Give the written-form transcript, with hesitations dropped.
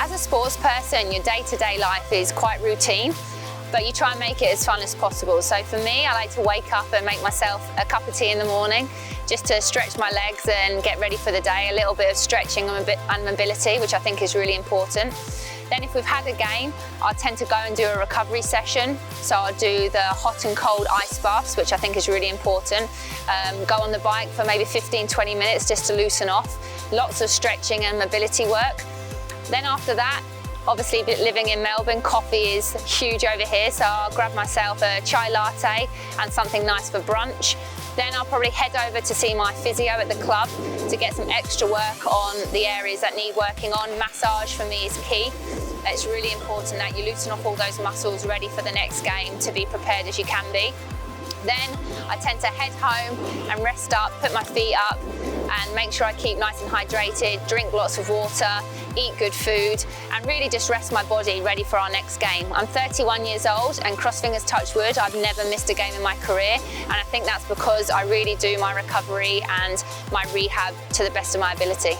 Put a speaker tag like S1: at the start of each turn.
S1: As a sports person, your day-to-day life is quite routine, but you try and make it as fun as possible. So for me, I like to wake up and make myself a cup of tea in the morning, just to stretch my legs and get ready for the day. A little bit of stretching and mobility, which I think is really important. Then if we've had a game, I'll tend to go and do a recovery session. So I'll do the hot and cold ice baths, which I think is really important. Go on the bike for maybe 15-20 minutes just to loosen off. Lots of stretching and mobility work. Then after that, obviously living in Melbourne, coffee is huge over here, so I'll grab myself a chai latte and something nice for brunch. Then I'll probably head over to see my physio at the club to get some extra work on the areas that need working on. Massage for me is key. It's really important that you loosen off all those muscles ready for the next game to be prepared as you can be. Then I tend to head home and rest up, put my feet up and make sure I keep nice and hydrated, drink lots of water, eat good food and really just rest my body ready for our next game. I'm 31 years old and cross fingers touch wood, I've never missed a game in my career, and I think that's because I really do my recovery and my rehab to the best of my ability.